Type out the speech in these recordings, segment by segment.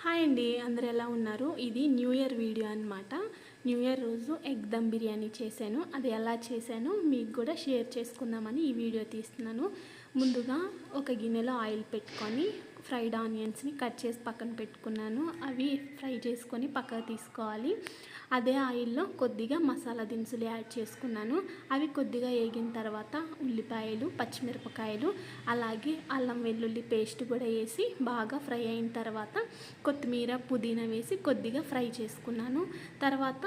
Hi అండి, అందరు ఎలా ఉన్నారు? ఇది న్యూ ఇయర్ వీడియో అనమాట. న్యూ ఇయర్ రోజు ఎగ్ దమ్ బిర్యానీ చేశాను. అది ఎలా చేశానో మీకు కూడా షేర్ చేసుకుందామని ఈ వీడియో తీస్తున్నాను. ముందుగా ఒక గిన్నెలో ఆయిల్ పెట్టుకొని ఫ్రైడ్ ఆనియన్స్ని కట్ చేసి పక్కన పెట్టుకున్నాను. అవి ఫ్రై చేసుకొని పక్కకు తీసుకోవాలి. అదే ఆయిల్లో కొద్దిగా మసాలా దినుసులు యాడ్ చేసుకున్నాను. అవి కొద్దిగా వేగిన తర్వాత ఉల్లిపాయలు, పచ్చిమిరపకాయలు, అలాగే అల్లం వెల్లుల్లి పేస్ట్ కూడా వేసి బాగా ఫ్రై అయిన తర్వాత కొత్తిమీర, పుదీనా వేసి కొద్దిగా ఫ్రై చేసుకున్నాను. తర్వాత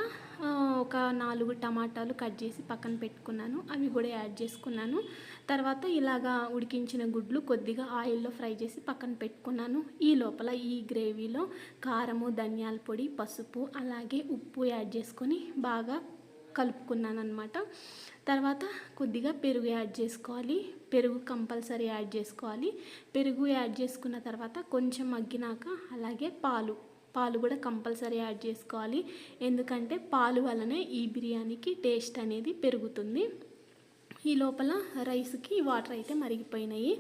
ఒక 4 టమాటాలు కట్ చేసి పక్కన పెట్టుకున్నాను. అవి కూడా యాడ్ చేసుకున్నాను. తర్వాత ఇలాగా ఉడికించిన గుడ్లు కొద్దిగా ఆయిల్లో ఫ్రై చేసి పక్కన పెట్టుకున్నాను. ఈ లోపల ఈ గ్రేవీలో కారము, ధనియాల పొడి, పసుపు, అలాగే ఉప్పు యాడ్ చేసుకొని బాగా కలుపుకున్నాను అనమాట. తర్వాత కొద్దిగా పెరుగు యాడ్ చేసుకోవాలి. పెరుగు కంపల్సరీ యాడ్ చేసుకోవాలి. పెరుగు యాడ్ చేసుకున్న తర్వాత కొంచెం మగ్గినాక అలాగే పాలు కూడా కంపల్సరీ యాడ్ చేసుకోవాలి. ఎందుకంటే పాలు వలనే ఈ బిర్యానీకి టేస్ట్ అనేది పెరుగుతుంది. ఈ లోపల రైస్కి వాటర్ అయితే మరిగిపోయినాయి.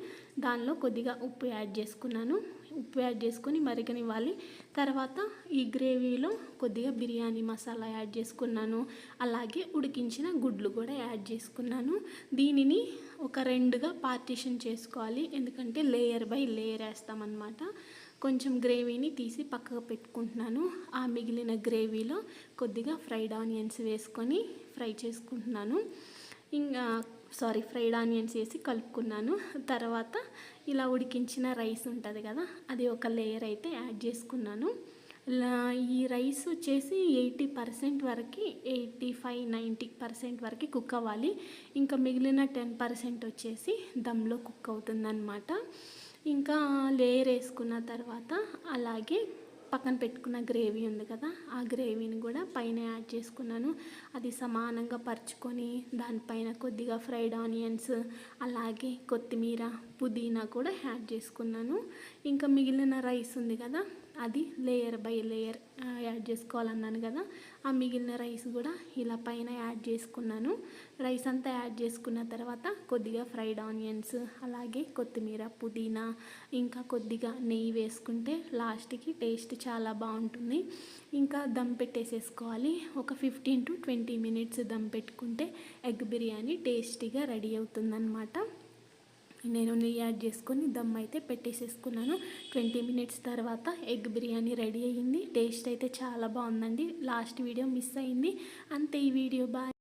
దానిలో కొద్దిగా ఉప్పు యాడ్ చేసుకున్నాను. ఉప్పు యాడ్ చేసుకొని మరగనివ్వాలి. తర్వాత ఈ గ్రేవీలో కొద్దిగా బిర్యానీ మసాలా యాడ్ చేసుకున్నాను. అలాగే ఉడికించిన గుడ్లు కూడా యాడ్ చేసుకున్నాను. దీనిని ఒక 2గా పార్టీషన్ చేసుకోవాలి. ఎందుకంటే లేయర్ బై లేయర్ వేస్తామన్నమాట. కొంచెం గ్రేవీని తీసి పక్కకు పెట్టుకుంటున్నాను. ఆ మిగిలిన గ్రేవీలో కొద్దిగా ఫ్రైడ్ ఆనియన్స్ వేసుకొని ఫ్రై చేసుకుంటున్నాను. ఫ్రైడ్ ఆనియన్స్ వేసి కలుపుకున్నాను. తర్వాత ఇలా ఉడికించిన రైస్ ఉంటుంది కదా, అది ఒక లేయర్ అయితే యాడ్ చేసుకున్నాను. ఈ రైస్ వచ్చేసి 80% వరకు, 85-90% వరకు కుక్ అవ్వాలి. ఇంకా మిగిలిన 10% వచ్చేసి దమ్లో కుక్ అవుతుందన్నమాట. ఇంకా లేయర్ వేసుకున్న తర్వాత అలాగే పక్కన పెట్టుకున్న గ్రేవీ ఉంది కదా, ఆ గ్రేవీని కూడా పైన యాడ్ చేసుకున్నాను. అది సమానంగా పరుచుకొని దానిపైన కొద్దిగా ఫ్రైడ్ ఆనియన్స్, అలాగే కొత్తిమీర, పుదీనా కూడా యాడ్ చేసుకున్నాను. ఇంకా మిగిలిన రైస్ ఉంది కదా, అది లేయర్ బై లేయర్ యాడ్ చేసుకోవాలన్నాను కదా, ఆ మిగిలిన రైస్ కూడా ఇలా పైన యాడ్ చేసుకున్నాను. రైస్ అంతా యాడ్ చేసుకున్న తర్వాత కొద్దిగా ఫ్రైడ్ ఆనియన్స్, అలాగే కొత్తిమీర, పుదీనా, ఇంకా కొద్దిగా నెయ్యి వేసుకుంటే లాస్ట్కి టేస్ట్ చాలా బాగుంటుంది. ఇంకా దమ్ పెట్టేసేసుకోవాలి. ఒక 15-20 మినిట్స్ దమ్ పెట్టుకుంటే ఎగ్ బిర్యానీ టేస్టీగా రెడీ అవుతుందన్నమాట. నేను నెయ్యి యాడ్ చేసుకొని దమ్ అయితే పెట్టేసేసుకున్నాను. 20 మినిట్స్ తర్వాత ఎగ్ బిర్యానీ రెడీ అయ్యింది. టేస్ట్ అయితే చాలా బాగుందండి. లాస్ట్ వీడియో మిస్ అయింది. అంతే ఈ వీడియో. బాయ్.